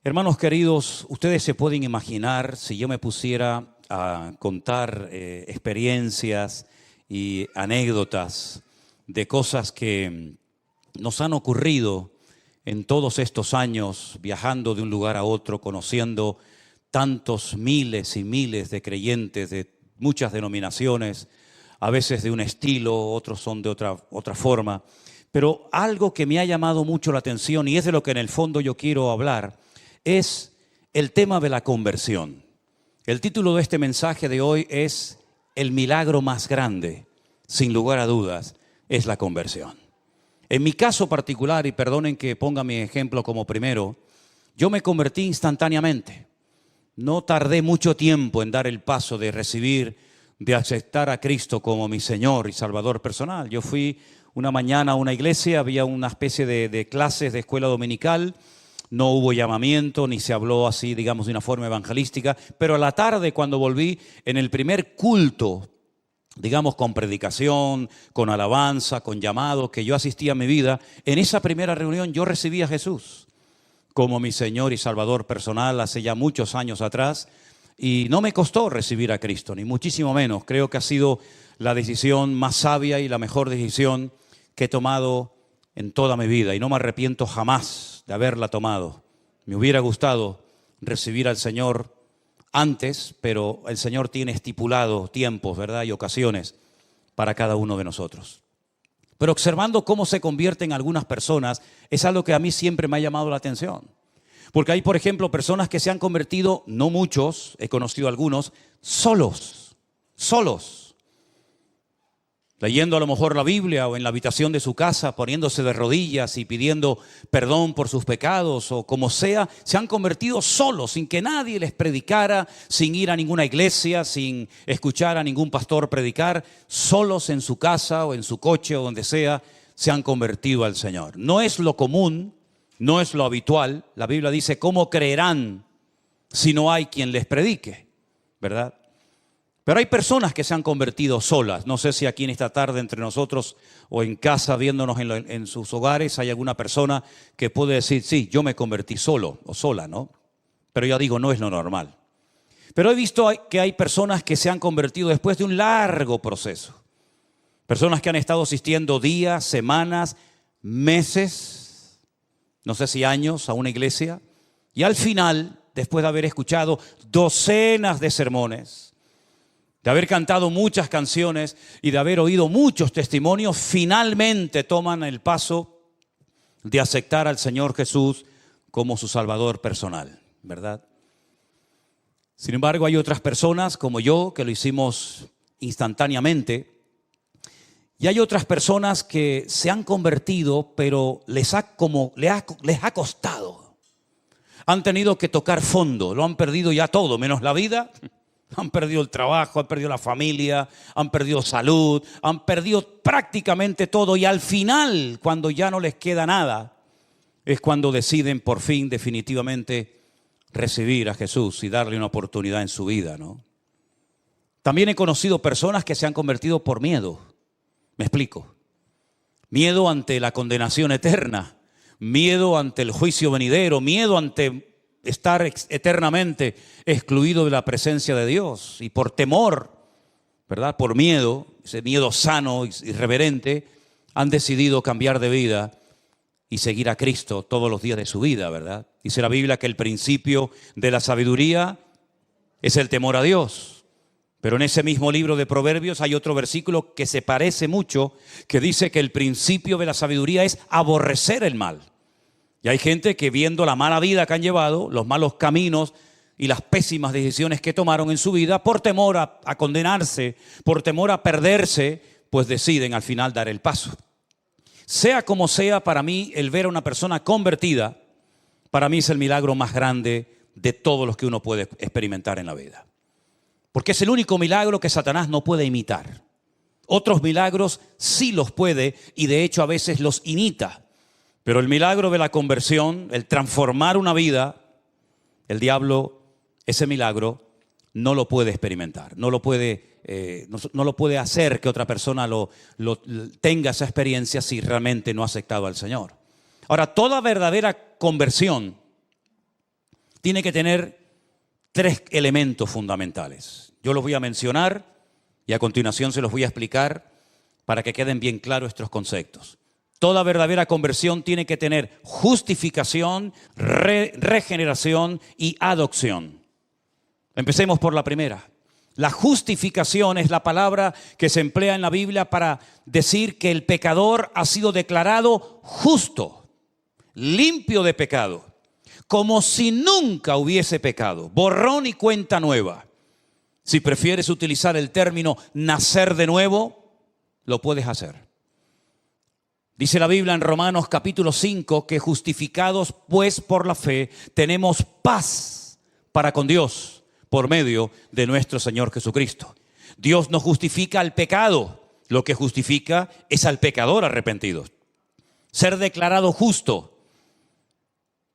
Hermanos queridos, ustedes se pueden imaginar si yo me pusiera a contar experiencias y anécdotas de cosas que nos han ocurrido en todos estos años, viajando de un lugar a otro, conociendo tantos miles y miles de creyentes de muchas denominaciones, a veces de un estilo, otros son de otra forma. Pero algo que me ha llamado mucho la atención, y es de lo que en el fondo yo quiero hablar, es el tema de la conversión. El título de este mensaje de hoy es El milagro más grande, sin lugar a dudas, es la conversión. En mi caso particular, y perdonen que ponga mi ejemplo como primero, yo me convertí instantáneamente. No tardé mucho tiempo en dar el paso de recibir, de aceptar a Cristo como mi Señor y Salvador personal. Yo fui una mañana a una iglesia, había una especie de clases de escuela dominical. No hubo llamamiento, ni se habló así, digamos, de una forma evangelística. Pero a la tarde, cuando volví, en el primer culto, digamos, con predicación, con alabanza, con llamado, que yo asistía a mi vida, en esa primera reunión yo recibí a Jesús como mi Señor y Salvador personal hace ya muchos años atrás. Y no me costó recibir a Cristo, ni muchísimo menos. Creo que ha sido la decisión más sabia y la mejor decisión que he tomado en toda mi vida, y no me arrepiento jamás de haberla tomado. Me hubiera gustado recibir al Señor antes, pero el Señor tiene estipulado tiempos, ¿verdad? Y ocasiones para cada uno de nosotros. Pero observando cómo se convierten algunas personas, es algo que a mí siempre me ha llamado la atención. Porque hay, por ejemplo, personas que se han convertido, no muchos, he conocido algunos, solos. Leyendo a lo mejor la Biblia o en la habitación de su casa, poniéndose de rodillas y pidiendo perdón por sus pecados o como sea, se han convertido solos, sin que nadie les predicara, sin ir a ninguna iglesia, sin escuchar a ningún pastor predicar, solos en su casa o en su coche o donde sea, se han convertido al Señor. No es lo común, no es lo habitual. La Biblia dice, ¿cómo creerán si no hay quien les predique? ¿Verdad? Pero hay personas que se han convertido solas. No sé si aquí en esta tarde entre nosotros o en casa viéndonos en sus hogares hay alguna persona que puede decir, sí, yo me convertí solo o sola, ¿no? Pero ya digo, no es lo normal. Pero he visto que hay personas que se han convertido después de un largo proceso. Personas que han estado asistiendo días, semanas, meses, no sé si años a una iglesia. Y al final, después de haber escuchado docenas de sermones, de haber cantado muchas canciones y de haber oído muchos testimonios, finalmente toman el paso de aceptar al Señor Jesús como su Salvador personal, ¿verdad? Sin embargo, hay otras personas como yo que lo hicimos instantáneamente, y hay otras personas que se han convertido, pero les ha costado. Han tenido que tocar fondo, lo han perdido ya todo, menos la vida. Han perdido el trabajo, han perdido la familia, han perdido salud, han perdido prácticamente todo. Y al final, cuando ya no les queda nada, es cuando deciden por fin definitivamente recibir a Jesús y darle una oportunidad en su vida, ¿no? También he conocido personas que se han convertido por miedo. Me explico. Miedo ante la condenación eterna, miedo ante el juicio venidero, miedo ante estar eternamente excluido de la presencia de Dios, y por temor, ¿verdad? Por miedo, ese miedo sano y reverente, han decidido cambiar de vida y seguir a Cristo todos los días de su vida, ¿verdad? Dice la Biblia que el principio de la sabiduría es el temor a Dios. Pero en ese mismo libro de Proverbios hay otro versículo que se parece mucho, que dice que el principio de la sabiduría es aborrecer el mal. Y hay gente que, viendo la mala vida que han llevado, los malos caminos y las pésimas decisiones que tomaron en su vida, por temor a condenarse, por temor a perderse, pues deciden al final dar el paso. Sea como sea, para mí el ver a una persona convertida, para mí es el milagro más grande de todos los que uno puede experimentar en la vida. Porque es el único milagro que Satanás no puede imitar. Otros milagros sí los puede, y de hecho a veces los imita. Pero el milagro de la conversión, el transformar una vida, el diablo, ese milagro, no lo puede experimentar. No lo puede hacer que otra persona tenga esa experiencia si realmente no ha aceptado al Señor. Ahora, toda verdadera conversión tiene que tener tres elementos fundamentales. Yo los voy a mencionar y a continuación se los voy a explicar para que queden bien claros estos conceptos. Toda verdadera conversión tiene que tener justificación, regeneración y adopción. Empecemos por la primera. La justificación es la palabra que se emplea en la Biblia para decir que el pecador ha sido declarado justo, limpio de pecado, como si nunca hubiese pecado, borrón y cuenta nueva. Si prefieres utilizar el término nacer de nuevo, lo puedes hacer. Dice la Biblia en Romanos capítulo 5 que justificados pues por la fe tenemos paz para con Dios por medio de nuestro Señor Jesucristo. Dios no justifica al pecado, lo que justifica es al pecador arrepentido. Ser declarado justo,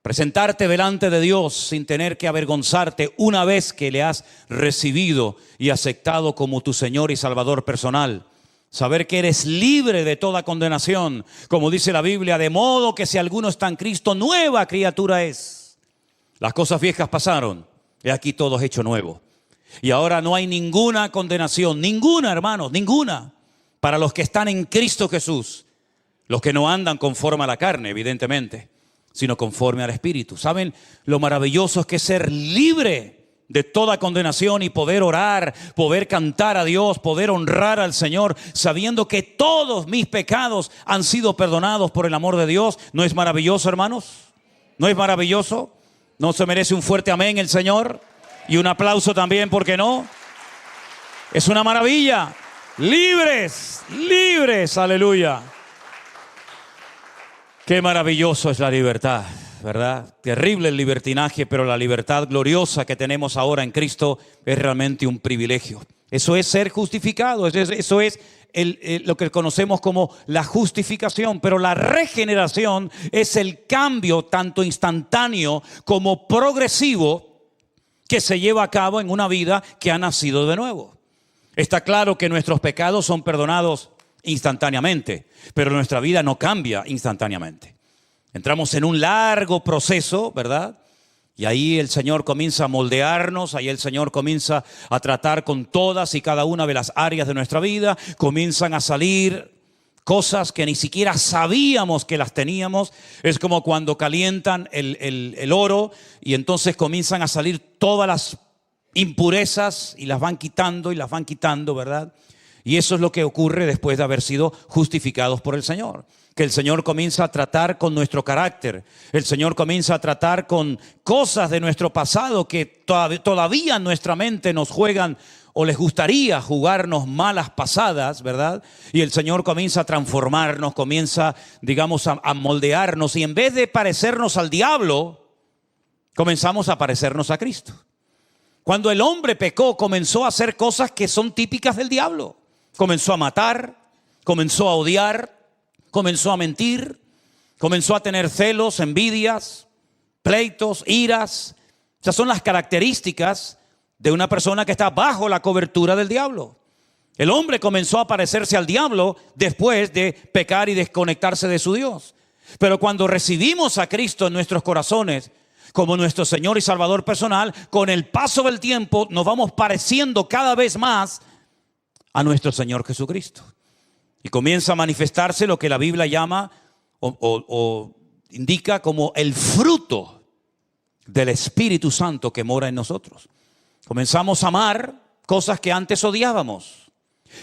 presentarte delante de Dios sin tener que avergonzarte una vez que le has recibido y aceptado como tu Señor y Salvador personal. Saber que eres libre de toda condenación, como dice la Biblia, de modo que si alguno está en Cristo, nueva criatura es. Las cosas viejas pasaron, y aquí todo es hecho nuevo. Y ahora no hay ninguna condenación, ninguna, hermanos, ninguna, para los que están en Cristo Jesús. Los que no andan conforme a la carne, evidentemente, sino conforme al Espíritu. ¿Saben lo maravilloso es que ser libre de toda condenación y poder orar, poder cantar a Dios, poder honrar al Señor, sabiendo que todos mis pecados han sido perdonados por el amor de Dios? ¿No es maravilloso, hermanos? ¿No es maravilloso? ¿No se merece un fuerte amén el Señor? Y un aplauso también, ¿por qué no? Es una maravilla. Libres, libres, aleluya. Qué maravilloso es la libertad, ¿verdad? Terrible el libertinaje, pero la libertad gloriosa que tenemos ahora en Cristo es realmente un privilegio. Eso es ser justificado, eso es lo que conocemos como la justificación. Pero la regeneración es el cambio tanto instantáneo como progresivo que se lleva a cabo en una vida que ha nacido de nuevo. Está claro que nuestros pecados son perdonados instantáneamente, pero nuestra vida no cambia instantáneamente. Entramos en un largo proceso, ¿verdad? Y ahí el Señor comienza a moldearnos, ahí el Señor comienza a tratar con todas y cada una de las áreas de nuestra vida. Comienzan a salir cosas que ni siquiera sabíamos que las teníamos. Es como cuando calientan el oro y entonces comienzan a salir todas las impurezas y las van quitando, ¿verdad? Y eso es lo que ocurre después de haber sido justificados por el Señor. Que el Señor comienza a tratar con nuestro carácter. El Señor comienza a tratar con cosas de nuestro pasado que todavía en nuestra mente nos juegan o les gustaría jugarnos malas pasadas, ¿verdad? Y el Señor comienza a transformarnos, comienza, digamos, a moldearnos. Y en vez de parecernos al diablo, comenzamos a parecernos a Cristo. Cuando el hombre pecó, comenzó a hacer cosas que son típicas del diablo. Comenzó a matar, comenzó a odiar, comenzó a mentir, comenzó a tener celos, envidias, pleitos, iras. Esas son las características de una persona que está bajo la cobertura del diablo. El hombre comenzó a parecerse al diablo después de pecar y desconectarse de su Dios. Pero cuando recibimos a Cristo en nuestros corazones como nuestro Señor y Salvador personal, con el paso del tiempo nos vamos pareciendo cada vez más a nuestro Señor Jesucristo. Y comienza a manifestarse lo que la Biblia llama o indica como el fruto del Espíritu Santo que mora en nosotros. Comenzamos a amar cosas que antes odiábamos.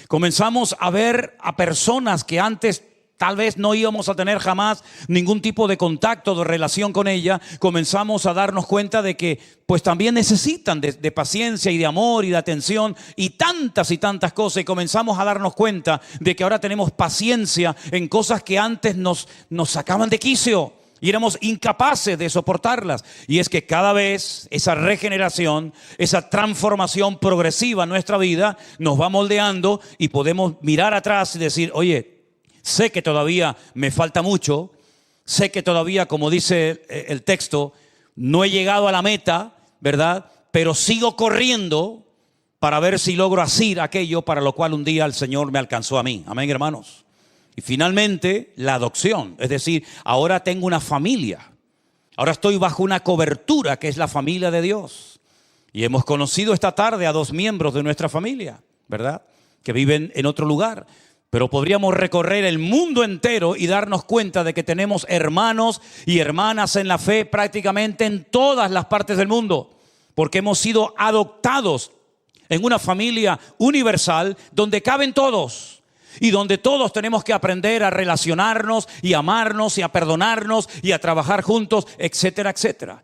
Comenzamos a ver a personas que antes tal vez no íbamos a tener jamás ningún tipo de contacto, de relación con ella. Comenzamos a darnos cuenta de que pues también necesitan de paciencia y de amor y de atención y tantas cosas. Y comenzamos a darnos cuenta de que ahora tenemos paciencia en cosas que antes nos sacaban de quicio y éramos incapaces de soportarlas. Y es que cada vez esa regeneración, esa transformación progresiva en nuestra vida nos va moldeando y podemos mirar atrás y decir, oye, sé que todavía me falta mucho, sé que todavía, como dice el texto, no he llegado a la meta, ¿verdad? Pero sigo corriendo para ver si logro hacer aquello para lo cual un día el Señor me alcanzó a mí. Amén, hermanos. Y finalmente, la adopción. Es decir, ahora tengo una familia. Ahora estoy bajo una cobertura que es la familia de Dios. Y hemos conocido esta tarde a 2 miembros de nuestra familia, ¿verdad? Que viven en otro lugar. Pero podríamos recorrer el mundo entero y darnos cuenta de que tenemos hermanos y hermanas en la fe prácticamente en todas las partes del mundo. Porque hemos sido adoptados en una familia universal donde caben todos. Y donde todos tenemos que aprender a relacionarnos y amarnos y a perdonarnos y a trabajar juntos, etcétera, etcétera.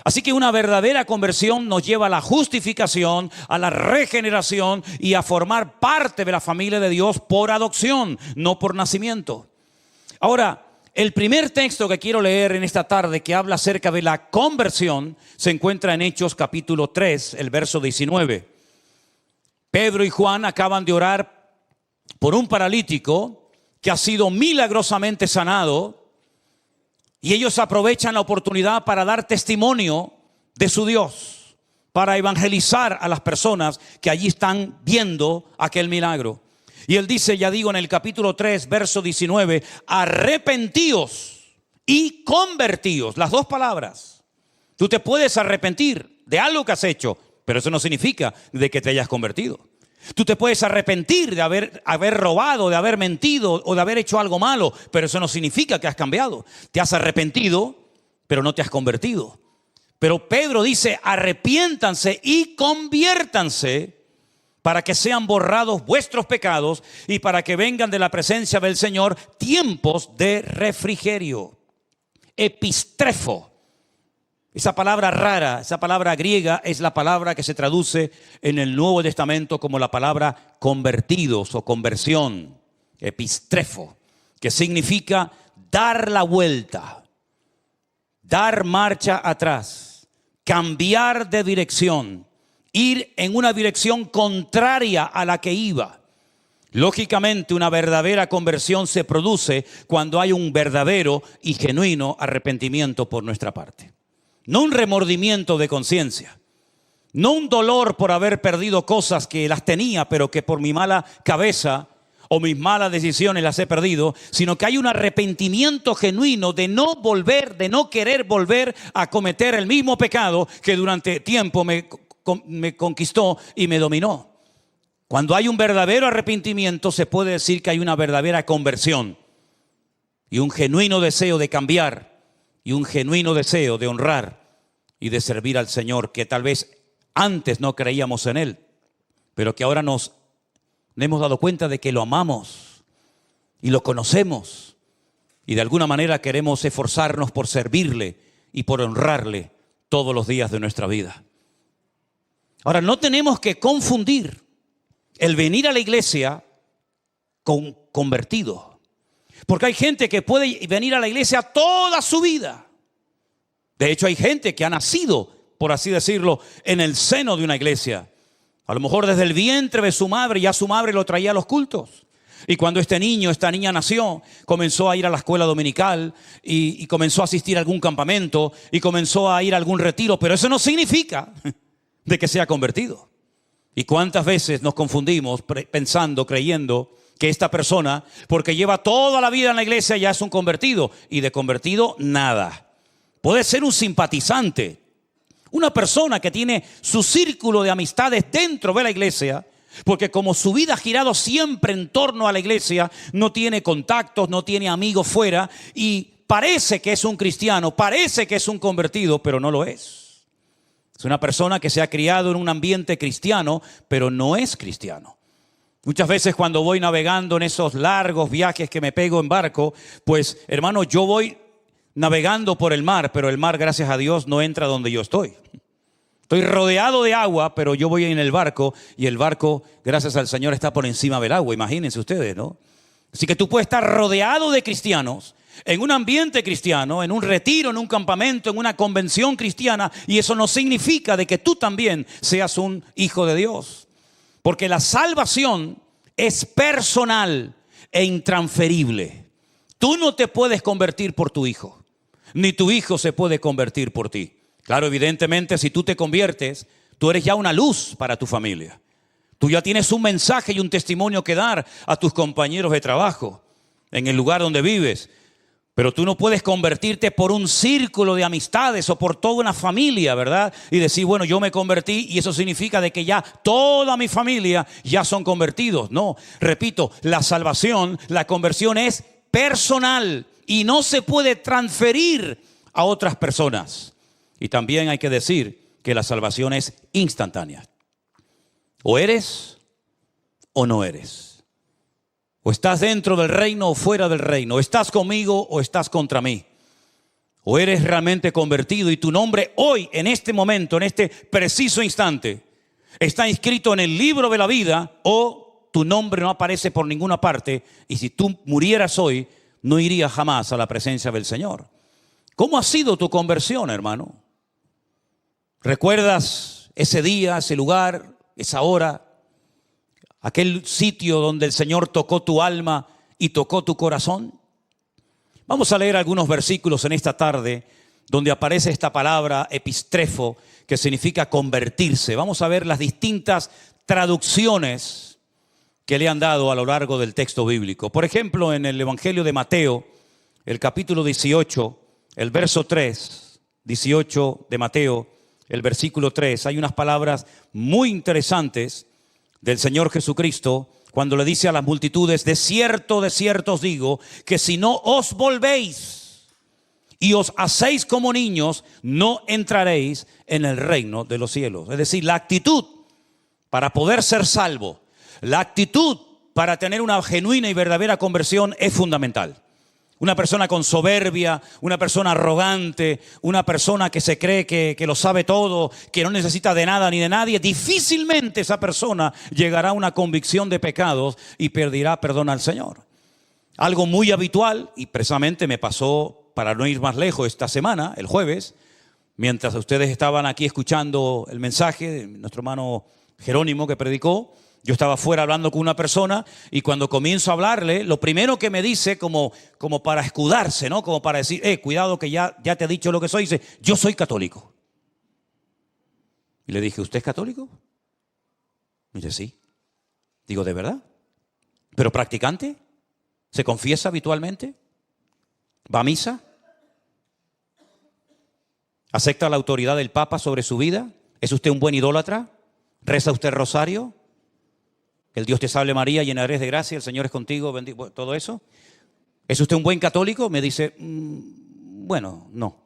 Así que una verdadera conversión nos lleva a la justificación, a la regeneración y a formar parte de la familia de Dios por adopción, no por nacimiento. Ahora, el primer texto que quiero leer en esta tarde que habla acerca de la conversión se encuentra en Hechos capítulo 3, el verso 19. Pedro y Juan acaban de orar por un paralítico que ha sido milagrosamente sanado, y ellos aprovechan la oportunidad para dar testimonio de su Dios, para evangelizar a las personas que allí están viendo aquel milagro. Y él dice, ya digo, en el capítulo 3, verso 19, arrepentíos y convertíos, las 2 palabras. Tú te puedes arrepentir de algo que has hecho, pero eso no significa de que te hayas convertido. Tú te puedes arrepentir de haber robado, de haber mentido o de haber hecho algo malo, pero eso no significa que has cambiado. Te has arrepentido, pero no te has convertido. Pero Pedro dice, arrepiéntanse y conviértanse para que sean borrados vuestros pecados y para que vengan de la presencia del Señor tiempos de refrigerio. Epistrefo. Esa palabra rara, esa palabra griega es la palabra que se traduce en el Nuevo Testamento como la palabra convertidos o conversión, epistrefo, que significa dar la vuelta, dar marcha atrás, cambiar de dirección, ir en una dirección contraria a la que iba. Lógicamente, una verdadera conversión se produce cuando hay un verdadero y genuino arrepentimiento por nuestra parte. No un remordimiento de conciencia, no un dolor por haber perdido cosas que las tenía, pero que por mi mala cabeza o mis malas decisiones las he perdido, sino que hay un arrepentimiento genuino de no volver, de no querer volver a cometer el mismo pecado que durante tiempo me conquistó y me dominó. Cuando hay un verdadero arrepentimiento, se puede decir que hay una verdadera conversión y un genuino deseo de cambiar. Y un genuino deseo de honrar y de servir al Señor, que tal vez antes no creíamos en Él, pero que ahora nos hemos dado cuenta de que lo amamos y lo conocemos. Y de alguna manera queremos esforzarnos por servirle y por honrarle todos los días de nuestra vida. Ahora, no tenemos que confundir el venir a la iglesia con convertido. Porque hay gente que puede venir a la iglesia toda su vida. De hecho, hay gente que ha nacido, por así decirlo, en el seno de una iglesia. A lo mejor desde el vientre de su madre, ya su madre lo traía a los cultos. Y cuando este niño, esta niña nació, comenzó a ir a la escuela dominical y comenzó a asistir a algún campamento y comenzó a ir a algún retiro. Pero eso no significa de que sea convertido. ¿Y cuántas veces nos confundimos pensando, creyendo que esta persona, porque lleva toda la vida en la iglesia, ya es un convertido? Y de convertido, nada. Puede ser un simpatizante, una persona que tiene su círculo de amistades dentro de la iglesia, porque como su vida ha girado siempre en torno a la iglesia, no tiene contactos, no tiene amigos fuera, y parece que es un cristiano, parece que es un convertido, pero no lo es. Es una persona que se ha criado en un ambiente cristiano, pero no es cristiano. Muchas veces cuando voy navegando en esos largos viajes que me pego en barco, pues hermano, yo voy navegando por el mar, pero el mar, gracias a Dios, no entra donde yo estoy. Estoy rodeado de agua, pero yo voy en el barco y el barco, gracias al Señor, está por encima del agua. Imagínense ustedes, ¿no? Así que tú puedes estar rodeado de cristianos, en un ambiente cristiano, en un retiro, en un campamento, en una convención cristiana, y eso no significa de que tú también seas un hijo de Dios. Porque la salvación es personal e intransferible. Tú no te puedes convertir por tu hijo, ni tu hijo se puede convertir por ti. Claro, evidentemente, si tú te conviertes, tú eres ya una luz para tu familia. Tú ya tienes un mensaje y un testimonio que dar a tus compañeros de trabajo, en el lugar donde vives. Pero tú no puedes convertirte por un círculo de amistades o por toda una familia, ¿verdad? Y decir, bueno, yo me convertí y eso significa de que ya toda mi familia ya son convertidos. No, repito, la salvación, la conversión es personal y no se puede transferir a otras personas. Y también hay que decir que la salvación es instantánea. O eres o no eres. O estás dentro del reino o fuera del reino. O estás conmigo o estás contra mí. O eres realmente convertido y tu nombre hoy, en este momento, en este preciso instante, está inscrito en el libro de la vida, o tu nombre no aparece por ninguna parte. Y si tú murieras hoy, no irías jamás a la presencia del Señor. ¿Cómo ha sido tu conversión, hermano? ¿Recuerdas ese día, ese lugar, esa hora? Aquel sitio donde el Señor tocó tu alma y tocó tu corazón. Vamos a leer algunos versículos en esta tarde donde aparece esta palabra epistrefo, que significa convertirse. Vamos a ver las distintas traducciones que le han dado a lo largo del texto bíblico. Por ejemplo, en el Evangelio de Mateo, el capítulo 18, el verso 3, 18 de Mateo, el versículo 3, hay unas palabras muy interesantes del Señor Jesucristo, cuando le dice a las multitudes, de cierto os digo, que si no os volvéis y os hacéis como niños, no entraréis en el reino de los cielos. Es decir, la actitud para poder ser salvo, la actitud para tener una genuina y verdadera conversión es fundamental. Una persona con soberbia, una persona arrogante, una persona que se cree que lo sabe todo, que no necesita de nada ni de nadie, difícilmente esa persona llegará a una convicción de pecados y pedirá perdón al Señor. Algo muy habitual, y precisamente me pasó, para no ir más lejos, esta semana, el jueves, mientras ustedes estaban aquí escuchando el mensaje de nuestro hermano Jerónimo que predicó. Yo estaba fuera hablando con una persona y cuando comienzo a hablarle, lo primero que me dice como para escudarse, ¿no? Como para decir, cuidado que ya te he dicho lo que soy, dice, yo soy católico. Y le dije, ¿usted es católico? Y dice, sí. Digo, ¿de verdad? ¿Pero practicante? ¿Se confiesa habitualmente? ¿Va a misa? ¿Acepta la autoridad del Papa sobre su vida? ¿Es usted un buen idólatra? ¿Reza usted el rosario? El Dios te salve María, llena eres de gracia, el Señor es contigo, bendito, todo eso. ¿Es usted un buen católico? Me dice, bueno, no.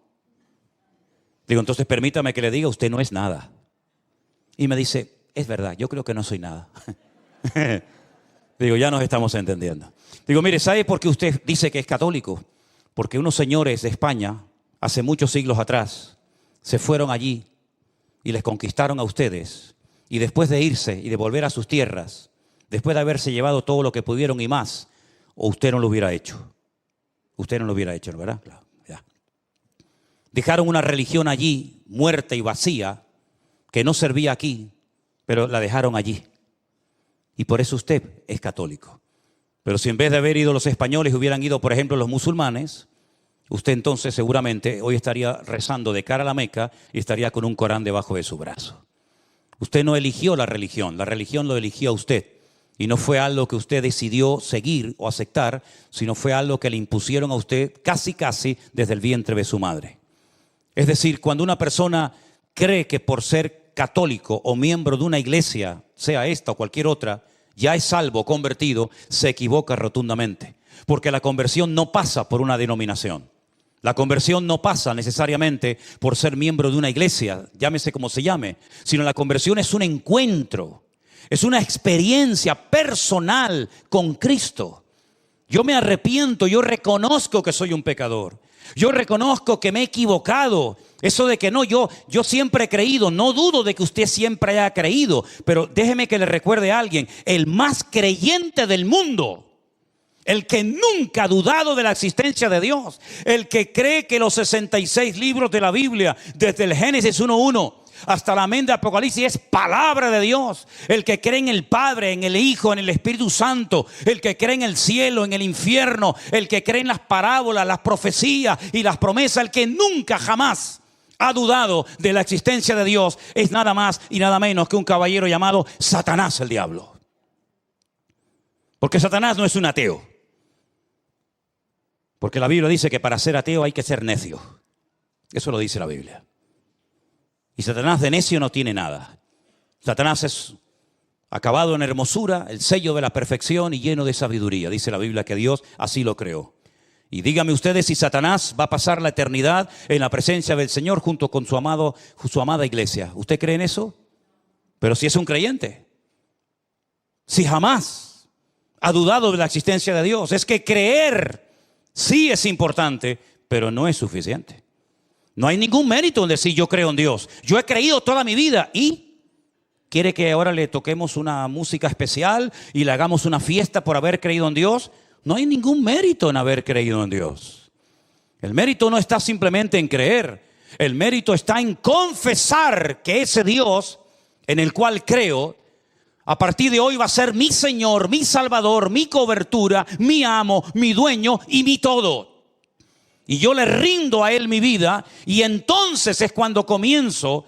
Digo, entonces permítame que le diga, usted no es nada. Y me dice, es verdad, yo creo que no soy nada. Digo, ya nos estamos entendiendo. Digo, mire, ¿sabe por qué usted dice que es católico? Porque unos señores de España, hace muchos siglos atrás, se fueron allí y les conquistaron a ustedes. Y después de irse y de volver a sus tierras, después de haberse llevado todo lo que pudieron y más, o usted no lo hubiera hecho. Usted no lo hubiera hecho, ¿verdad? Claro, ya. Dejaron una religión allí, muerta y vacía, que no servía aquí, pero la dejaron allí. Y por eso usted es católico. Pero si en vez de haber ido los españoles hubieran ido, por ejemplo, los musulmanes, usted entonces seguramente hoy estaría rezando de cara a la Meca y estaría con un Corán debajo de su brazo. Usted no eligió la religión lo eligió a usted. Y no fue algo que usted decidió seguir o aceptar, sino fue algo que le impusieron a usted casi desde el vientre de su madre. Es decir, cuando una persona cree que por ser católico o miembro de una iglesia, sea esta o cualquier otra, ya es salvo, convertido, se equivoca rotundamente. Porque la conversión no pasa por una denominación. La conversión no pasa necesariamente por ser miembro de una iglesia, llámese como se llame, sino la conversión es un encuentro. Es una experiencia personal con Cristo. Yo me arrepiento, yo reconozco que soy un pecador. Yo reconozco que me he equivocado. Eso de que no, yo siempre he creído. No dudo de que usted siempre haya creído. Pero déjeme que le recuerde a alguien. El más creyente del mundo, el que nunca ha dudado de la existencia de Dios, el que cree que los 66 libros de la Biblia, desde el Génesis 1:1 hasta la amén de Apocalipsis, es palabra de Dios. El que cree en el Padre, en el Hijo, en el Espíritu Santo, el que cree en el cielo, en el infierno, el que cree en las parábolas, las profecías y las promesas, el que nunca jamás ha dudado de la existencia de Dios, es nada más y nada menos que un caballero llamado Satanás, el diablo. Porque Satanás no es un ateo. Porque la Biblia dice que para ser ateo hay que ser necio. Eso lo dice la Biblia. Y Satanás de necio no tiene nada. Satanás es acabado en hermosura, el sello de la perfección y lleno de sabiduría. Dice la Biblia que Dios así lo creó. Y díganme ustedes si Satanás va a pasar la eternidad en la presencia del Señor junto con su amada iglesia. ¿Usted cree en eso? Pero si es un creyente. Si jamás ha dudado de la existencia de Dios. Es que creer sí es importante, pero no es suficiente. No hay ningún mérito en decir yo creo en Dios. Yo he creído toda mi vida y ¿quiere que ahora le toquemos una música especial y le hagamos una fiesta por haber creído en Dios? No hay ningún mérito en haber creído en Dios. El mérito no está simplemente en creer. El mérito está en confesar que ese Dios en el cual creo, a partir de hoy va a ser mi Señor, mi Salvador, mi cobertura, mi amo, mi dueño y mi todo. Y yo le rindo a Él mi vida y entonces es cuando comienzo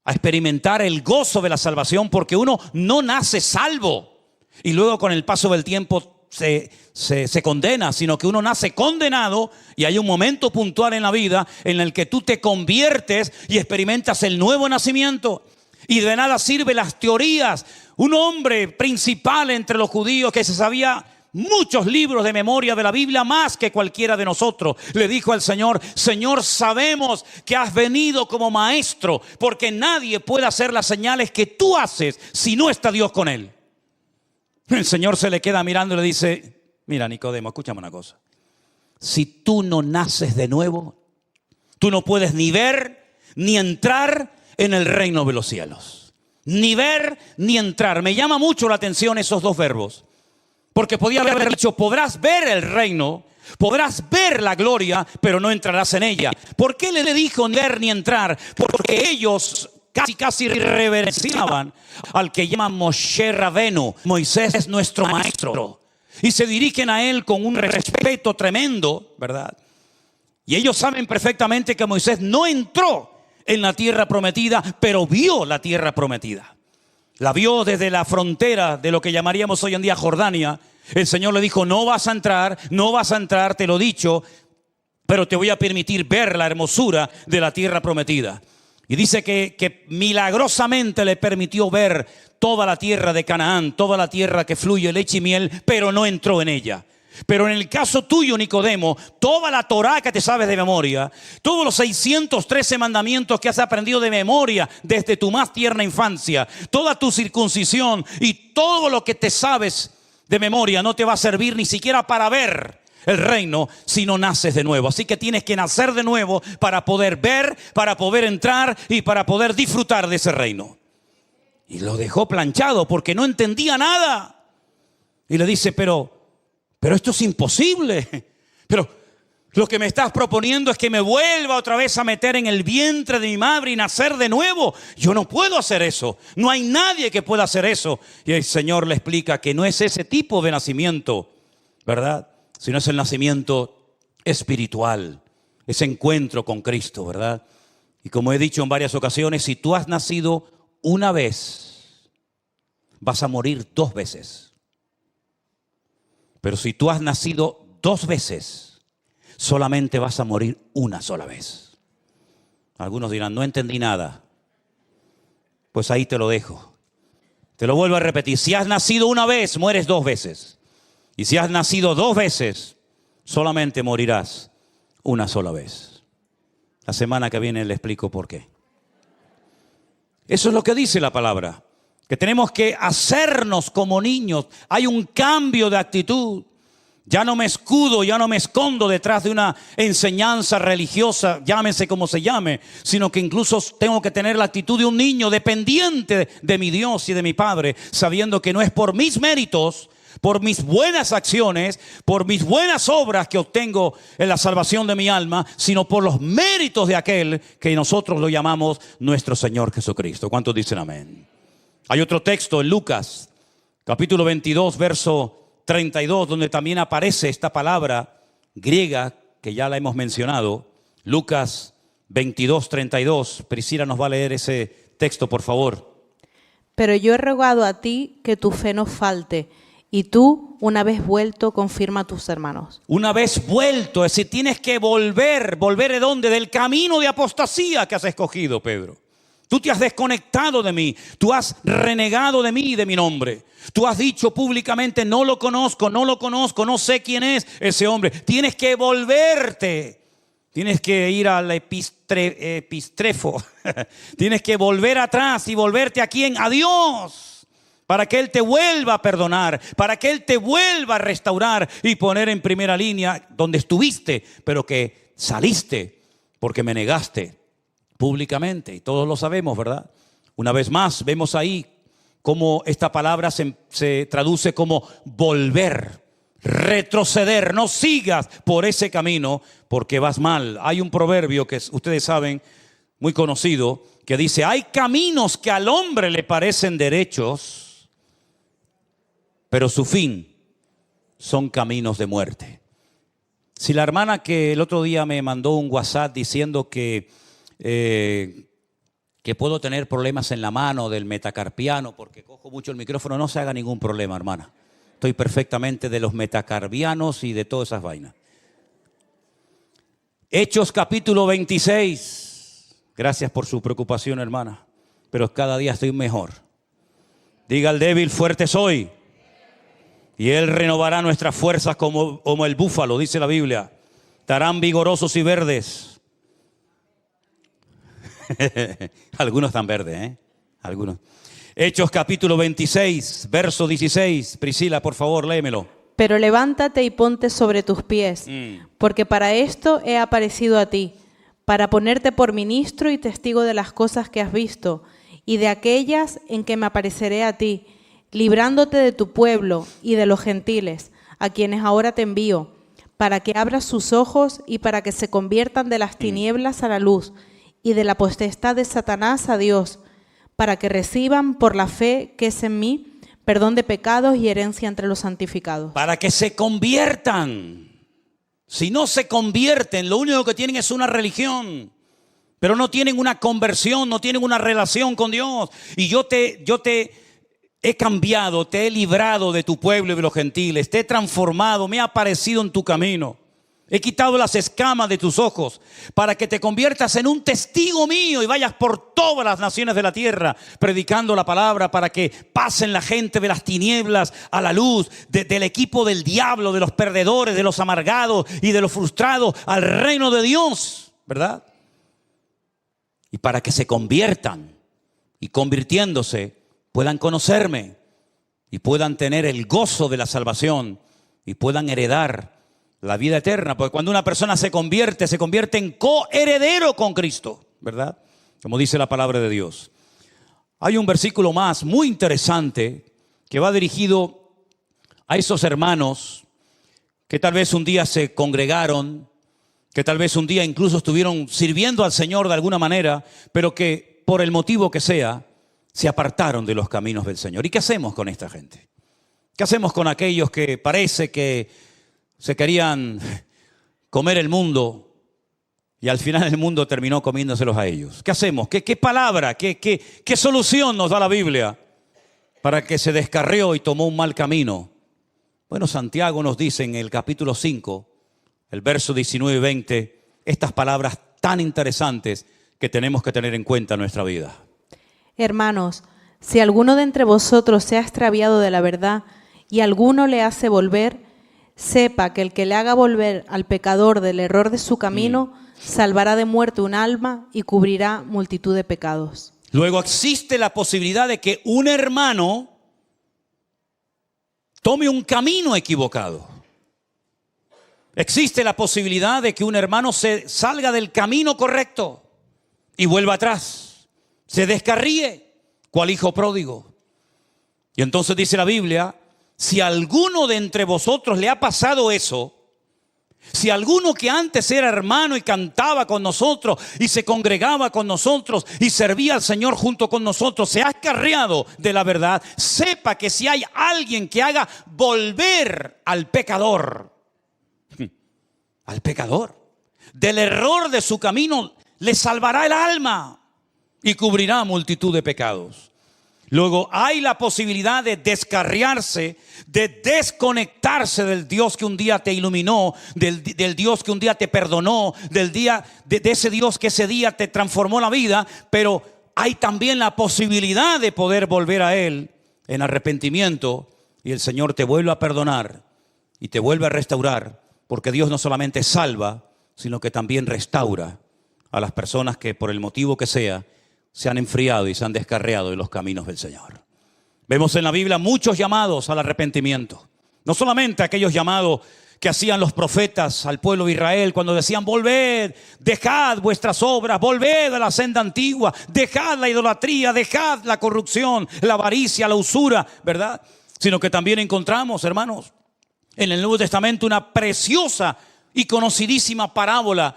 a experimentar el gozo de la salvación, porque uno no nace salvo y luego con el paso del tiempo se condena, sino que uno nace condenado y hay un momento puntual en la vida en el que tú te conviertes y experimentas el nuevo nacimiento. Y de nada sirven las teorías. Un hombre principal entre los judíos que se sabía muchos libros de memoria de la Biblia, más que cualquiera de nosotros, le dijo al Señor: Señor, sabemos que has venido como maestro, porque nadie puede hacer las señales que tú haces si no está Dios con él. El Señor se le queda mirando y le dice: mira, Nicodemo, escúchame una cosa. Si tú no naces de nuevo, tú no puedes ni ver ni entrar en el reino de los cielos. Ni ver ni entrar. Me llama mucho la atención esos dos verbos. Porque podía haber dicho: podrás ver el reino, podrás ver la gloria, pero no entrarás en ella. ¿Por qué le dijo ni ver ni entrar? Porque ellos casi reverenciaban al que llaman Moshe Rabenu. Moisés es nuestro maestro. Y se dirigen a él con un respeto tremendo, ¿verdad? Y ellos saben perfectamente que Moisés no entró en la tierra prometida, pero vio la tierra prometida. La vio desde la frontera de lo que llamaríamos hoy en día Jordania. El Señor le dijo: no vas a entrar, te lo he dicho, pero te voy a permitir ver la hermosura de la tierra prometida. Y dice que milagrosamente le permitió ver toda la tierra de Canaán, toda la tierra que fluye leche y miel, pero no entró en ella. Pero en el caso tuyo, Nicodemo, toda la Torá que te sabes de memoria, todos los 613 mandamientos que has aprendido de memoria desde tu más tierna infancia, toda tu circuncisión y todo lo que te sabes de memoria no te va a servir ni siquiera para ver el reino si no naces de nuevo. Así que tienes que nacer de nuevo para poder ver, para poder entrar y para poder disfrutar de ese reino. Y lo dejó planchado porque no entendía nada. Y le dice: pero esto es imposible. Pero lo que me estás proponiendo es que me vuelva otra vez a meter en el vientre de mi madre y nacer de nuevo. Yo no puedo hacer eso. No hay nadie que pueda hacer eso. Y el Señor le explica que no es ese tipo de nacimiento, ¿verdad? Sino es el nacimiento espiritual, ese encuentro con Cristo, ¿verdad? Y como he dicho en varias ocasiones, si tú has nacido una vez, vas a morir 2 veces. Pero si tú has nacido 2 veces, solamente vas a morir una sola vez. Algunos dirán: no entendí nada. Pues ahí te lo dejo. Te lo vuelvo a repetir: si has nacido una vez, mueres 2 veces. Y si has nacido 2 veces, solamente morirás una sola vez. La semana que viene le explico por qué. Eso es lo que dice la palabra. Que tenemos que hacernos como niños. Hay un cambio de actitud. Ya no me escudo, ya no me escondo detrás de una enseñanza religiosa, llámese como se llame, sino que incluso tengo que tener la actitud de un niño dependiente de mi Dios y de mi Padre, sabiendo que no es por mis méritos, por mis buenas acciones, por mis buenas obras que obtengo en la salvación de mi alma, sino por los méritos de aquel que nosotros lo llamamos nuestro Señor Jesucristo. ¿Cuántos dicen amén? Hay otro texto en Lucas, capítulo 22, verso 32, donde también aparece esta palabra griega que ya la hemos mencionado. Lucas 22, 32. Priscila nos va a leer ese texto, por favor. Pero yo he rogado a ti que tu fe no falte, Y tú, una vez vuelto, confirma a tus hermanos. Una vez vuelto, es decir, tienes que volver. ¿Volver de dónde? Del camino de apostasía que has escogido, Pedro. Tú te has desconectado de mí, tú has renegado de mí y de mi nombre. Tú has dicho públicamente, no lo conozco, no sé quién es ese hombre. Tienes que volverte, tienes que ir al epistrefo, tienes que volver atrás y volverte a quién, a Dios, para que Él te vuelva a perdonar, para que Él te vuelva a restaurar y poner en primera línea donde estuviste, pero que saliste porque me negaste públicamente, y todos lo sabemos, ¿verdad? Una vez más, vemos ahí cómo esta palabra se traduce como volver, retroceder. No sigas por ese camino porque vas mal. Hay un proverbio que ustedes saben, muy conocido, que dice, hay caminos que al hombre le parecen derechos, pero su fin son caminos de muerte. Si la hermana que el otro día me mandó un WhatsApp diciendo que puedo tener problemas en la mano del metacarpiano porque cojo mucho el micrófono, no se haga ningún problema, hermana. Estoy perfectamente de los metacarpianos y de todas esas vainas. Hechos capítulo 26. Gracias por su preocupación, hermana, pero cada día estoy mejor. Diga al débil, fuerte soy, y Él renovará nuestras fuerzas como el búfalo, dice la Biblia. Estarán vigorosos y verdes. Algunos están verdes, ¿eh? Algunos. Hechos capítulo 26, verso 16. Priscila, por favor, léemelo. Pero levántate y ponte sobre tus pies, porque para esto he aparecido a ti, para ponerte por ministro y testigo de las cosas que has visto, y de aquellas en que me apareceré a ti, librándote de tu pueblo y de los gentiles, a quienes ahora te envío, para que abras sus ojos y para que se conviertan de las tinieblas a la luz, y de la potestad de Satanás a Dios, para que reciban por la fe que es en mí, perdón de pecados y herencia entre los santificados. Para que se conviertan. Si no se convierten, lo único que tienen es una religión, pero no tienen una conversión, no tienen una relación con Dios. Y yo te he cambiado, te he librado de tu pueblo y de los gentiles, te he transformado, me he aparecido en tu camino. He quitado las escamas de tus ojos para que te conviertas en un testigo mío y vayas por todas las naciones de la tierra predicando la palabra, para que pasen la gente de las tinieblas a la luz, del equipo del diablo, de los perdedores, de los amargados y de los frustrados al reino de Dios, ¿verdad? Y para que se conviertan y convirtiéndose puedan conocerme y puedan tener el gozo de la salvación y puedan heredar la vida eterna, porque cuando una persona se convierte en coheredero con Cristo, ¿verdad? Como dice la palabra de Dios. Hay un versículo más muy interesante que va dirigido a esos hermanos que tal vez un día se congregaron, que tal vez un día incluso estuvieron sirviendo al Señor de alguna manera, pero que por el motivo que sea, se apartaron de los caminos del Señor. ¿Y qué hacemos con esta gente? ¿Qué hacemos con aquellos que parece que se querían comer el mundo y al final el mundo terminó comiéndoselos a ellos? ¿Qué hacemos? ¿Qué palabra, qué solución nos da la Biblia para que se descarrió y tomó un mal camino? Bueno, Santiago nos dice en el capítulo 5, el verso 19 y 20, estas palabras tan interesantes que tenemos que tener en cuenta en nuestra vida. Hermanos, si alguno de entre vosotros se ha extraviado de la verdad y alguno le hace volver, sepa que el que le haga volver al pecador del error de su camino, salvará de muerte un alma y cubrirá multitud de pecados. Luego existe la posibilidad de que un hermano tome un camino equivocado. Existe la posibilidad de que un hermano se salga del camino correcto y vuelva atrás, se descarríe, cual hijo pródigo. Y entonces dice la Biblia, si a alguno de entre vosotros le ha pasado eso, si alguno que antes era hermano y cantaba con nosotros y se congregaba con nosotros y servía al Señor junto con nosotros, se ha escarriado de la verdad, sepa que si hay alguien que haga volver al pecador del error de su camino, le salvará el alma y cubrirá multitud de pecados. Luego hay la posibilidad de descarriarse, de desconectarse del Dios que un día te iluminó, del Dios que un día te perdonó, de ese Dios que ese día te transformó la vida. Pero hay también la posibilidad de poder volver a Él en arrepentimiento, y el Señor te vuelve a perdonar y te vuelve a restaurar, porque Dios no solamente salva, sino que también restaura a las personas que por el motivo que sea se han enfriado y se han descarriado de los caminos del Señor. Vemos en la Biblia muchos llamados al arrepentimiento. No solamente aquellos llamados que hacían los profetas al pueblo de Israel cuando decían: volved, dejad vuestras obras, volved a la senda antigua, dejad la idolatría, dejad la corrupción, la avaricia, la usura, ¿verdad? Sino que también encontramos, hermanos, en el Nuevo Testamento una preciosa y conocidísima parábola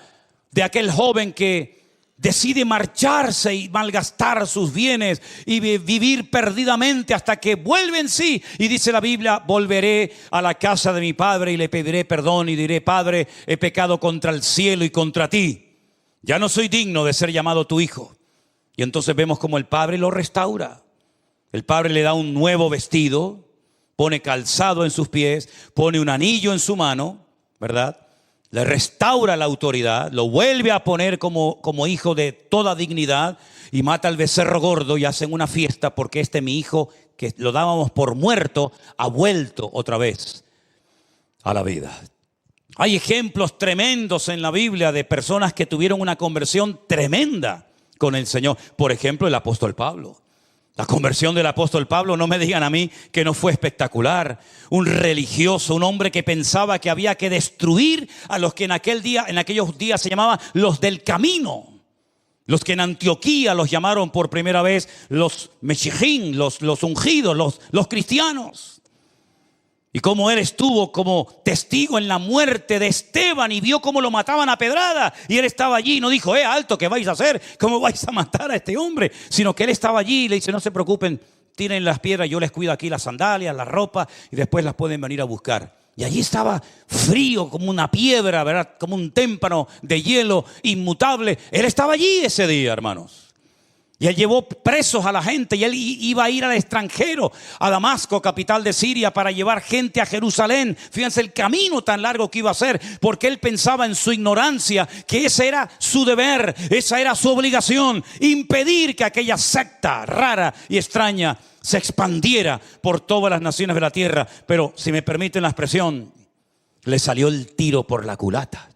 de aquel joven que decide marcharse y malgastar sus bienes y vivir perdidamente hasta que vuelve en sí. Y dice la Biblia: volveré a la casa de mi padre y le pediré perdón y diré: Padre, he pecado contra el cielo y contra ti. Ya no soy digno de ser llamado tu hijo. Y entonces vemos como el padre lo restaura. El padre le da un nuevo vestido, pone calzado en sus pies, pone un anillo en su mano, ¿verdad? Le restaura la autoridad, lo vuelve a poner como hijo de toda dignidad, y mata al becerro gordo y hacen una fiesta porque mi hijo, que lo dábamos por muerto, ha vuelto otra vez a la vida. Hay ejemplos tremendos en la Biblia de personas que tuvieron una conversión tremenda con el Señor. Por ejemplo, el apóstol Pablo. La conversión del apóstol Pablo, no me digan a mí que no fue espectacular. Un religioso, un hombre que pensaba que había que destruir a los que en aquellos días se llamaban los del camino. Los que en Antioquía los llamaron por primera vez los Meshijín, los ungidos, los cristianos. Y como él estuvo como testigo en la muerte de Esteban y vio cómo lo mataban a pedrada, y él estaba allí y no dijo: alto, ¿qué vais a hacer? ¿Cómo vais a matar a este hombre? Sino que él estaba allí y le dice: no se preocupen, tiren las piedras, yo les cuido aquí las sandalias, la ropa, y después las pueden venir a buscar. Y allí estaba frío como una piedra, ¿verdad? Como un témpano de hielo inmutable. Él estaba allí ese día, hermanos. Y él llevó presos a la gente, y él iba a ir al extranjero, a Damasco, capital de Siria, para llevar gente a Jerusalén. Fíjense el camino tan largo que iba a hacer, porque él pensaba en su ignorancia que ese era su deber, esa era su obligación: impedir que aquella secta rara y extraña se expandiera por todas las naciones de la tierra. Pero, si me permiten la expresión, le salió el tiro por la culata.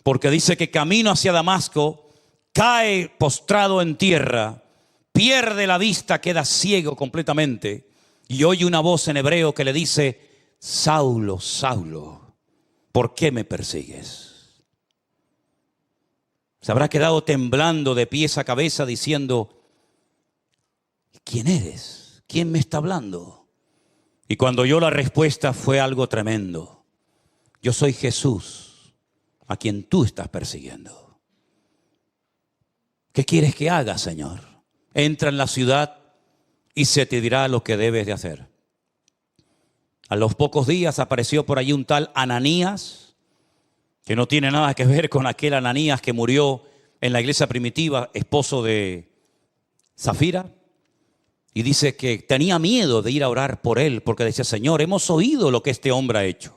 Porque dice que camino hacia Damasco cae postrado en tierra, pierde la vista, queda ciego completamente, y oye una voz en hebreo que le dice: Saulo, Saulo, ¿por qué me persigues? Se habrá quedado temblando de pies a cabeza diciendo: ¿quién eres? ¿Quién me está hablando? Y cuando oyó la respuesta fue algo tremendo: yo soy Jesús, a quien tú estás persiguiendo. ¿Qué quieres que haga, Señor? Entra en la ciudad y se te dirá lo que debes de hacer. A los pocos días apareció por allí un tal Ananías, que no tiene nada que ver con aquel Ananías que murió en la iglesia primitiva, esposo de Zafira. Y dice que tenía miedo de ir a orar por él, porque decía: Señor, hemos oído lo que este hombre ha hecho,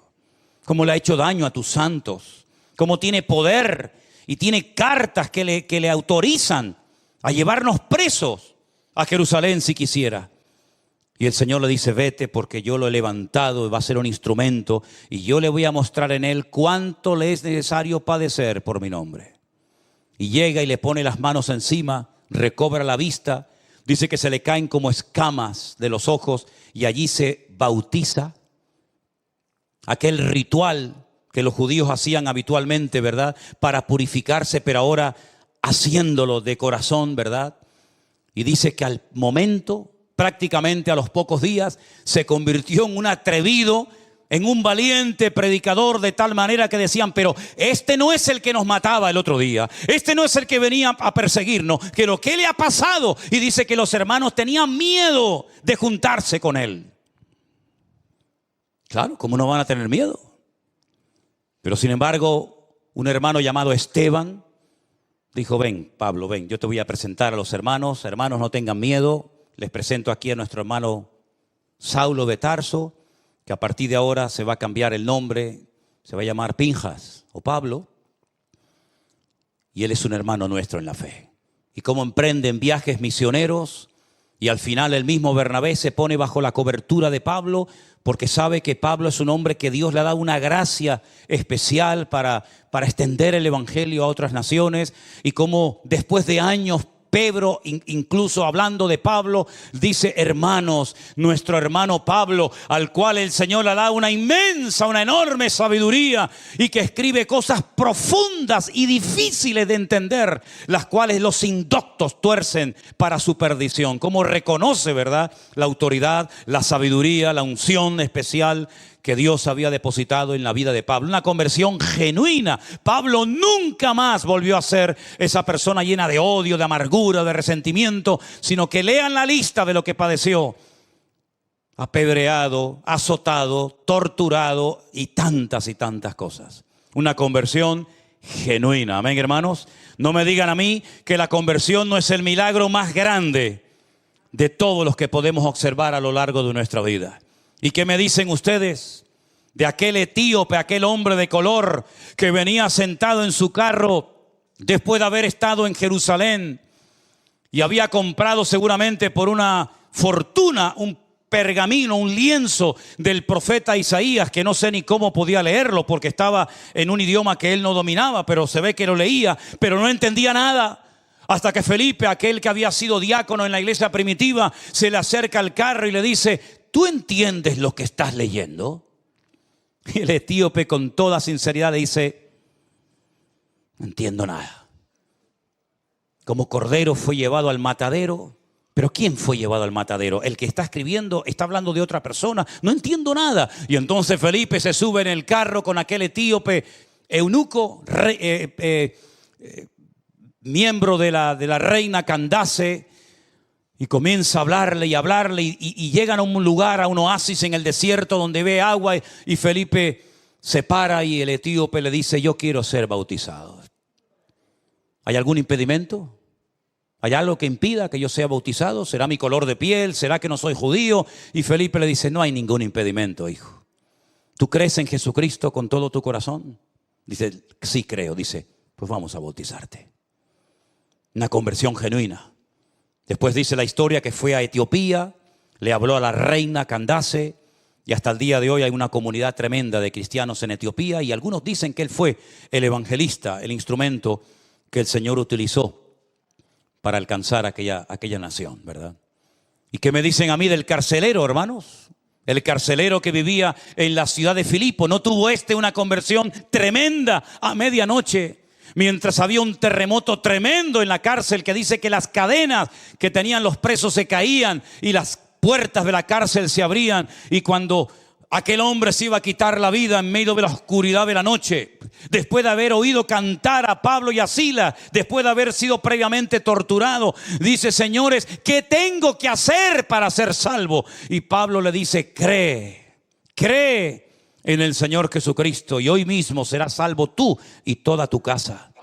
cómo le ha hecho daño a tus santos, cómo tiene poder y tiene cartas que le autorizan a llevarnos presos a Jerusalén si quisiera. Y el Señor le dice: vete, porque yo lo he levantado, va a ser un instrumento, y yo le voy a mostrar en él cuánto le es necesario padecer por mi nombre. Y llega y le pone las manos encima, recobra la vista, dice que se le caen como escamas de los ojos, y allí se bautiza. Aquel ritual que los judíos hacían habitualmente, ¿verdad?, para purificarse, pero ahora haciéndolo de corazón, ¿verdad? Y dice que al momento, prácticamente a los pocos días, se convirtió en un atrevido, en un valiente predicador, de tal manera que decían: pero este no es el que nos mataba el otro día, este no es el que venía a perseguirnos, que lo que le ha pasado. Y dice que los hermanos tenían miedo de juntarse con él. Claro, ¿cómo no van a tener miedo? Pero sin embargo, un hermano llamado Esteban dijo: ven, Pablo, ven, yo te voy a presentar a los hermanos. Hermanos, no tengan miedo, les presento aquí a nuestro hermano Saulo de Tarso, que a partir de ahora se va a cambiar el nombre, se va a llamar Pinjas o Pablo, y él es un hermano nuestro en la fe. Y cómo emprenden viajes misioneros, y al final el mismo Bernabé se pone bajo la cobertura de Pablo, porque sabe que Pablo es un hombre que Dios le ha dado una gracia especial para extender el evangelio a otras naciones, y cómo después de años Pedro, incluso hablando de Pablo, dice: hermanos, nuestro hermano Pablo, al cual el Señor le ha dado una inmensa, una enorme sabiduría, y que escribe cosas profundas y difíciles de entender, las cuales los indoctos tuercen para su perdición. Como reconoce, ¿verdad?, la autoridad, la sabiduría, la unción especial que Dios había depositado en la vida de Pablo. Una conversión genuina. Pablo nunca más volvió a ser esa persona llena de odio, de amargura, de resentimiento, sino que lean la lista de lo que padeció: apedreado, azotado, torturado y tantas cosas. Una conversión genuina. Amén, hermanos. No me digan a mí que la conversión no es el milagro más grande de todos los que podemos observar a lo largo de nuestra vida. ¿Y qué me dicen ustedes de aquel etíope, aquel hombre de color que venía sentado en su carro después de haber estado en Jerusalén y había comprado seguramente por una fortuna un pergamino, un lienzo del profeta Isaías, que no sé ni cómo podía leerlo porque estaba en un idioma que él no dominaba, pero se ve que lo leía, pero no entendía nada? Hasta que Felipe, aquel que había sido diácono en la iglesia primitiva, se le acerca al carro y le dice: ¿tú entiendes lo que estás leyendo? Y el etíope, con toda sinceridad, le dice: no entiendo nada. Como cordero fue llevado al matadero. ¿Pero quién fue llevado al matadero? El que está escribiendo está hablando de otra persona. No entiendo nada. Y entonces Felipe se sube en el carro con aquel etíope eunuco, miembro de la reina Candace, y comienza a hablarle y llegan a un lugar, a un oasis en el desierto donde ve agua, y Felipe se para y el etíope le dice: yo quiero ser bautizado. ¿Hay algún impedimento? ¿Hay algo que impida que yo sea bautizado? ¿Será mi color de piel? ¿Será que no soy judío? Y Felipe le dice: no hay ningún impedimento, hijo. ¿Tú crees en Jesucristo con todo tu corazón? Dice: sí creo. Dice: pues vamos a bautizarte. Una conversión genuina. Después dice la historia que fue a Etiopía, le habló a la reina Candace, y hasta el día de hoy hay una comunidad tremenda de cristianos en Etiopía, y algunos dicen que él fue el evangelista, el instrumento que el Señor utilizó para alcanzar aquella nación, ¿verdad? ¿Y qué me dicen a mí del carcelero, hermanos? El carcelero que vivía en la ciudad de Filipo, ¿no tuvo una conversión tremenda a medianoche? Mientras había un terremoto tremendo en la cárcel que dice que las cadenas que tenían los presos se caían y las puertas de la cárcel se abrían, y cuando aquel hombre se iba a quitar la vida en medio de la oscuridad de la noche, después de haber oído cantar a Pablo y a Silas, después de haber sido previamente torturado, dice: señores, ¿qué tengo que hacer para ser salvo? Y Pablo le dice: cree en el Señor Jesucristo y hoy mismo serás salvo tú y toda tu casa.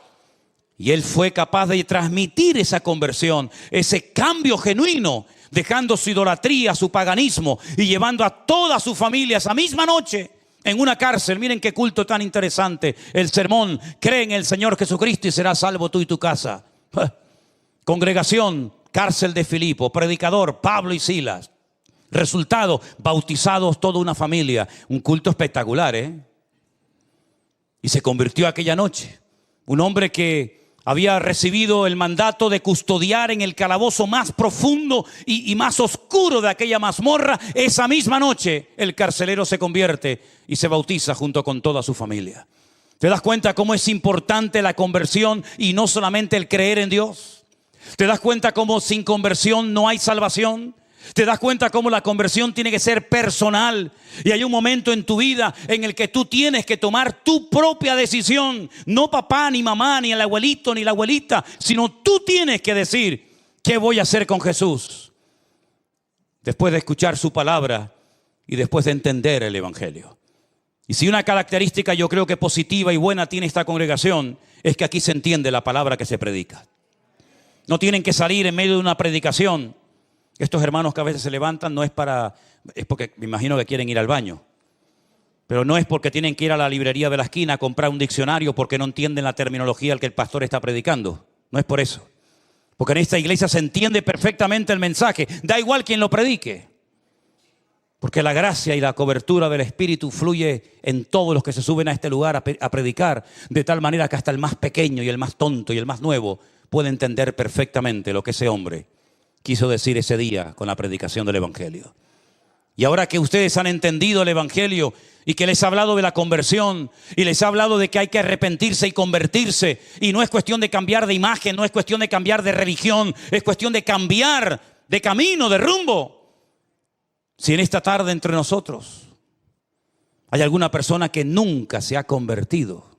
Y él fue capaz de transmitir esa conversión, ese cambio genuino, dejando su idolatría, su paganismo, y llevando a toda su familia esa misma noche en una cárcel. Miren qué culto tan interesante. El sermón: cree en el Señor Jesucristo y serás salvo tú y tu casa. Congregación, cárcel de Filipo, predicador, Pablo y Silas. Resultado: bautizados toda una familia. Un culto espectacular, Y se convirtió aquella noche. Un hombre que había recibido el mandato de custodiar en el calabozo más profundo y más oscuro de aquella mazmorra. Esa misma noche el carcelero se convierte y se bautiza junto con toda su familia. ¿Te das cuenta cómo es importante la conversión y no solamente el creer en Dios? ¿Te das cuenta cómo sin conversión no hay salvación? ¿Te das cuenta cómo la conversión tiene que ser personal? Y hay un momento en tu vida en el que tú tienes que tomar tu propia decisión. No papá, ni mamá, ni el abuelito, ni la abuelita, sino tú tienes que decir: ¿qué voy a hacer con Jesús? Después de escuchar su palabra y después de entender el evangelio. Y si una característica yo creo que positiva y buena tiene esta congregación, es que aquí se entiende la palabra que se predica. No tienen que salir en medio de una predicación Estos hermanos que a veces se levantan es porque me imagino que quieren ir al baño. Pero no es porque tienen que ir a la librería de la esquina a comprar un diccionario porque no entienden la terminología al que el pastor está predicando. No es por eso. Porque en esta iglesia se entiende perfectamente el mensaje. Da igual quien lo predique. Porque la gracia y la cobertura del Espíritu fluye en todos los que se suben a este lugar a predicar. De tal manera que hasta el más pequeño y el más tonto y el más nuevo puede entender perfectamente lo que ese hombre quiso decir ese día con la predicación del Evangelio. Y ahora que ustedes han entendido el Evangelio y que les ha hablado de la conversión y les ha hablado de que hay que arrepentirse y convertirse, y no es cuestión de cambiar de imagen, no es cuestión de cambiar de religión, es cuestión de cambiar de camino, de rumbo. Si en esta tarde entre nosotros hay alguna persona que nunca se ha convertido,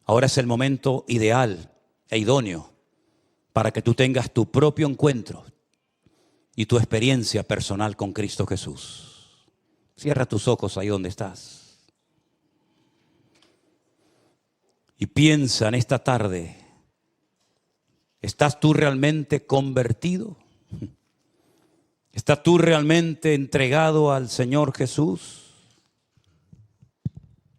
ahora es el momento ideal e idóneo para que tú tengas tu propio encuentro y tu experiencia personal con Cristo Jesús. Cierra tus ojos ahí donde estás. Y piensa en esta tarde, ¿estás tú realmente convertido? ¿Estás tú realmente entregado al Señor Jesús?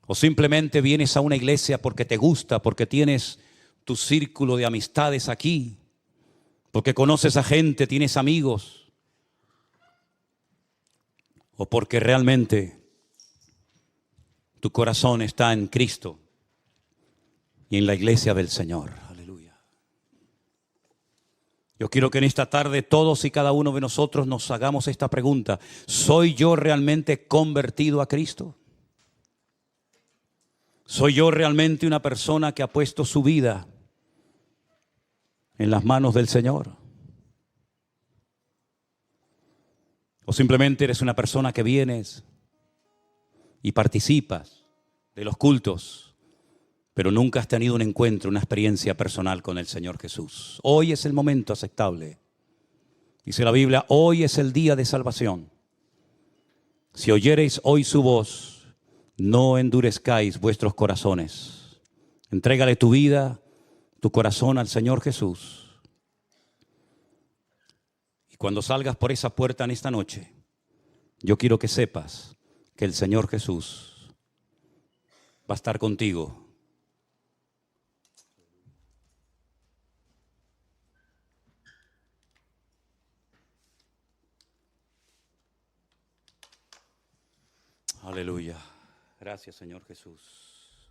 ¿O simplemente vienes a una iglesia porque te gusta, porque tienes tu círculo de amistades aquí, porque conoces a gente, tienes amigos? ¿O porque realmente tu corazón está en Cristo y en la iglesia del Señor? Aleluya. Yo quiero que en esta tarde todos y cada uno de nosotros nos hagamos esta pregunta. ¿Soy yo realmente convertido a Cristo? ¿Soy yo realmente una persona que ha puesto su vida en las manos del Señor? ¿O simplemente eres una persona que vienes y participas de los cultos, pero nunca has tenido un encuentro, una experiencia personal con el Señor Jesús? Hoy es el momento aceptable. Dice la Biblia, hoy es el día de salvación. Si oyereis hoy su voz, no endurezcáis vuestros corazones. Entrégale tu vida, tu corazón al Señor Jesús. Cuando salgas por esa puerta en esta noche, yo quiero que sepas que el Señor Jesús va a estar contigo. Aleluya. Gracias, Señor Jesús.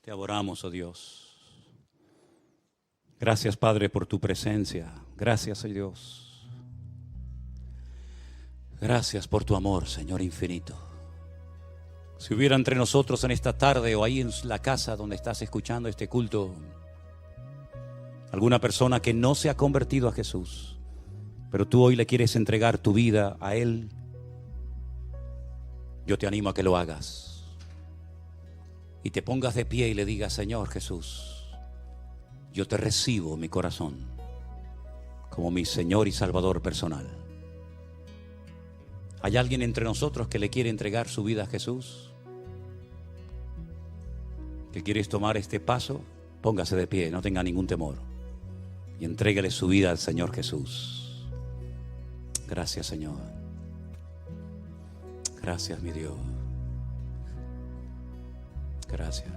Te adoramos, oh Dios. Gracias, Padre, por tu presencia. Gracias, oh Dios. Gracias por tu amor, Señor infinito. Si hubiera entre nosotros en esta tarde o ahí en la casa donde estás escuchando este culto, alguna persona que no se ha convertido a Jesús, pero tú hoy le quieres entregar tu vida a Él, yo te animo a que lo hagas. Y te pongas de pie y le digas, Señor Jesús, yo te recibo en mi corazón como mi Señor y Salvador personal. ¿Hay alguien entre nosotros que le quiere entregar su vida a Jesús? ¿Que quieres tomar este paso? Póngase de pie, no tenga ningún temor. Y entrégale su vida al Señor Jesús. Gracias, Señor. Gracias, mi Dios. Gracias.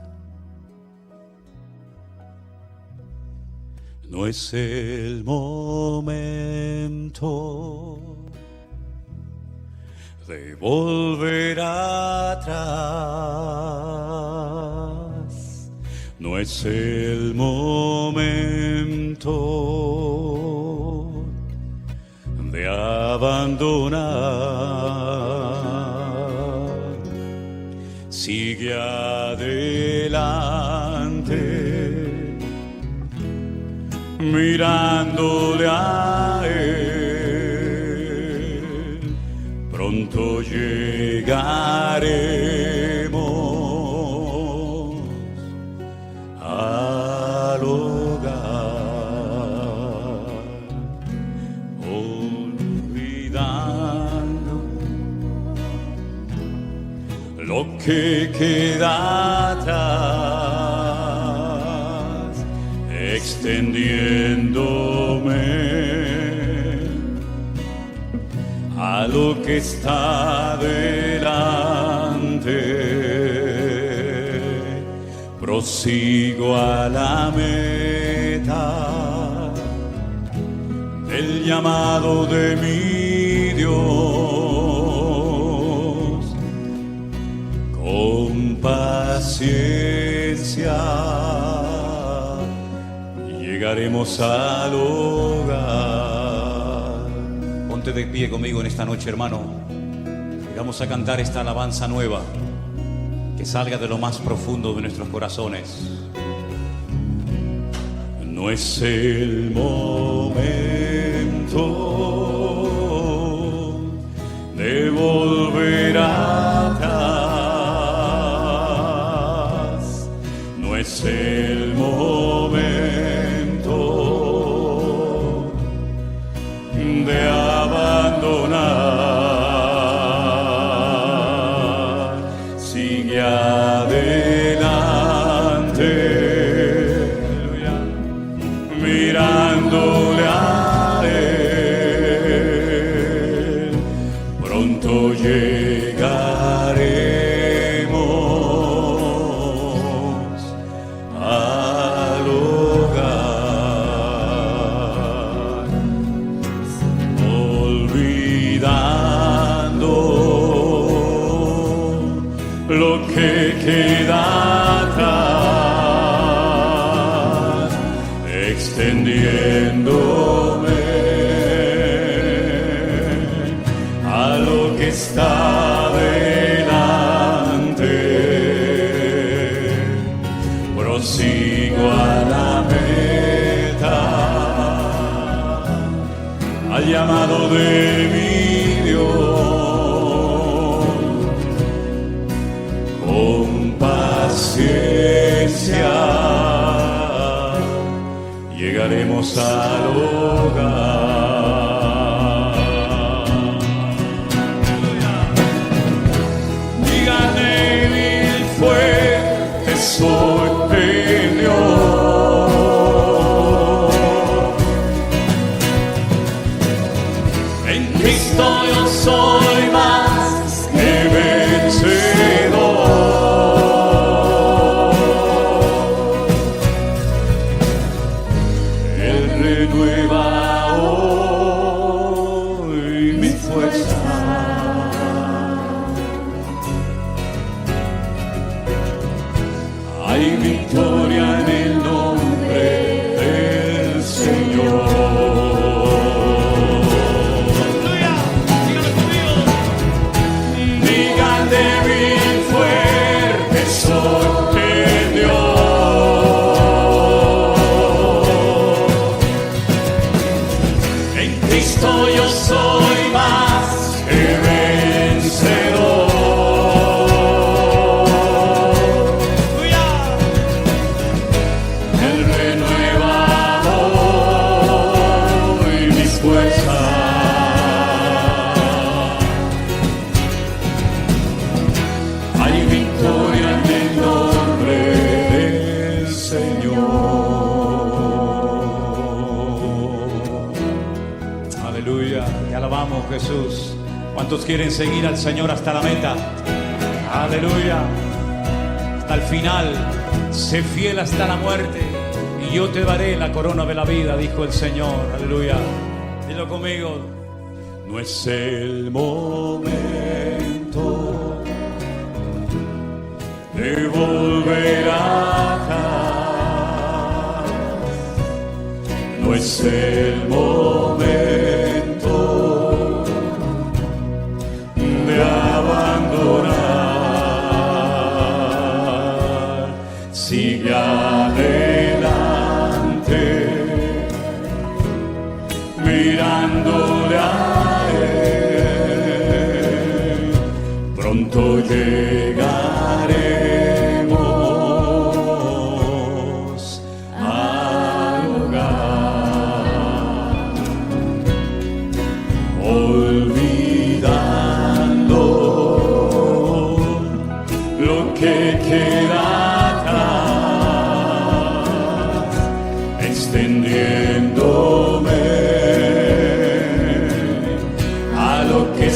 No es el momento de volver atrás, no es el momento de abandonar. Sigue adelante, mirándole a Él. Pronto llegaremos al hogar, olvidando lo que queda atrás, extendiéndome a lo que está delante, prosigo a la meta del llamado de mi Dios. Con paciencia llegaremos al hogar. Ponte de pie conmigo en esta noche, hermano, y vamos a cantar esta alabanza nueva que salga de lo más profundo de nuestros corazones. No es el momento de volver atrás, no es el momento de abandonar. Sigue adelante, mirándole a Él. Pronto llegaremos al hogar, olvidando lo que queda atrás, extendiéndome a lo que está delante, prosigo a la meta, al llamado de mi Dios. Con paciencia llegaremos al hogar. Diga débil, fuerte soy en Dios. En Cristo yo soy más que vencedor. Él renueva hoy mi fuerza. Hay victoria en el nombre del Señor. Digan débil, fuerte soy en Dios. En Cristo yo soy más que vencedor. Él renueva hoy mis fuerzas. Hay victoria en el nombre del Señor. Aleluya, te alabamos, Jesús. ¿Cuántos quieren seguir al Señor hasta la meta? Aleluya, hasta el final. Sé fiel hasta la muerte y yo te daré la corona de la vida, dijo el Señor. Aleluya, dilo conmigo. No es el momento de volver atrás, no es el momento de abandonar. Sigue adelante, mirándole a Él. Pronto llegaremos al hogar, olvidando lo que queda atrás, extendiéndome a lo que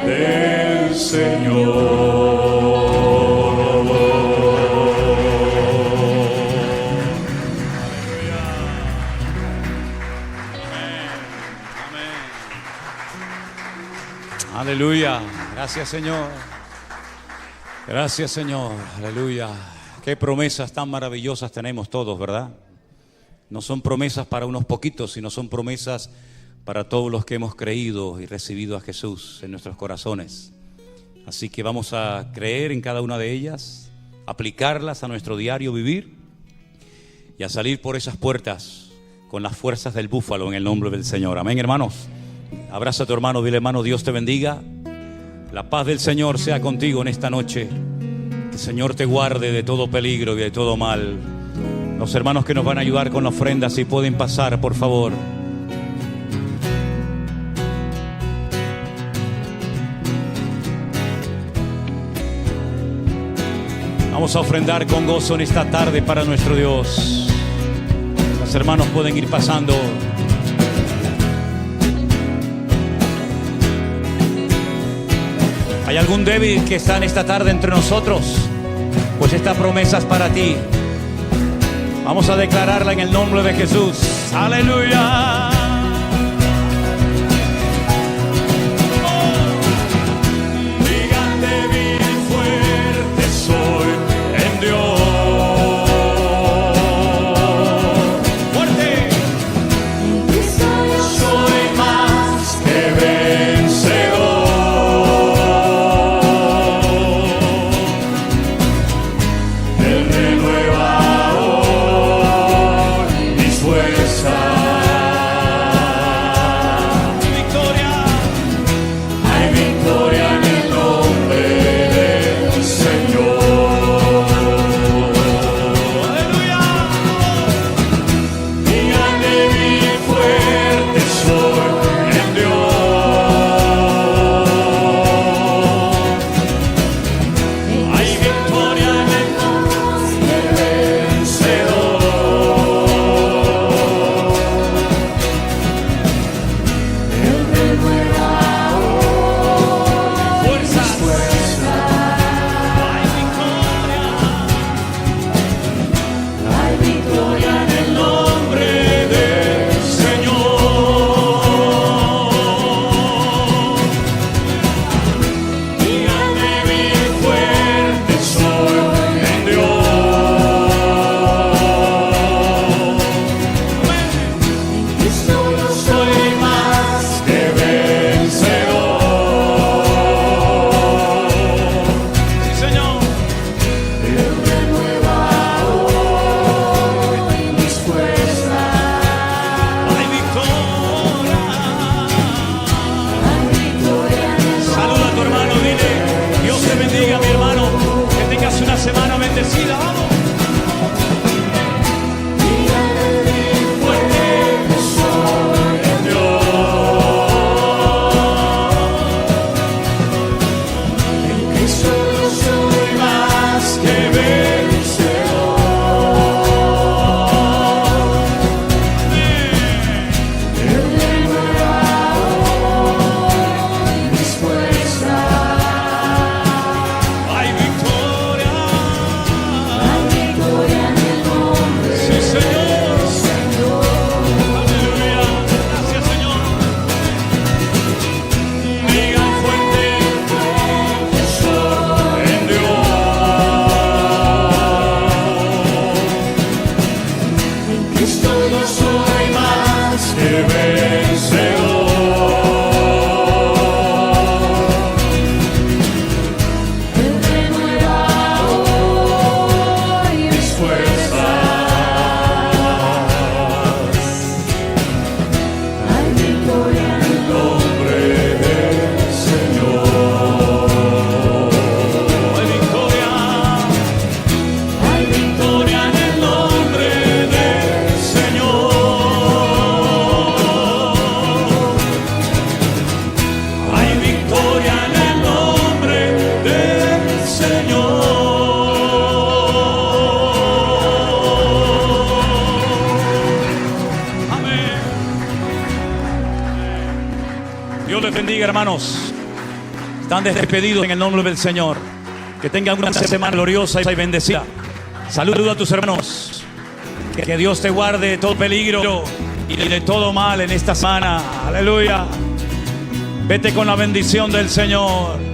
Del Señor. Aleluya. Gracias, Señor. Gracias, Señor. Aleluya. Qué promesas tan maravillosas tenemos todos, ¿verdad? No son promesas para unos poquitos, sino son promesas para todos los que hemos creído y recibido a Jesús en nuestros corazones. Así que vamos a creer en cada una de ellas, aplicarlas a nuestro diario vivir y a salir por esas puertas con las fuerzas del búfalo en el nombre del Señor. Amén, hermanos. Abraza a tu hermano, dile, hermano, Dios te bendiga. La paz del Señor sea contigo en esta noche. Que el Señor te guarde de todo peligro y de todo mal. Los hermanos que nos van a ayudar con la ofrenda, si pueden pasar, por favor. Vamos a ofrendar con gozo en esta tarde para nuestro Dios. Los hermanos pueden ir pasando. ¿Hay algún débil que está en esta tarde entre nosotros? Pues esta promesa es para ti. Vamos a declararla en el nombre de Jesús. ¡Aleluya! Digan débil y fuerte soy en Dios. ¡Fuerte! Soy más que vencedor. Él renueva hoy mis fuerzas. les bendiga, hermanos. Están despedidos en el nombre del Señor. Que tengan una semana gloriosa y bendecida. Saluda a tus hermanos. Que Dios te guarde de todo peligro y de todo mal en esta semana. Aleluya. Vete con la bendición del Señor.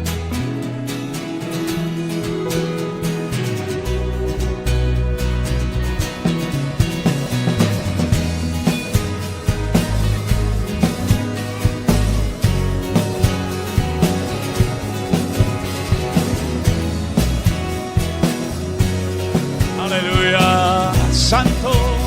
Aleluya. Santo.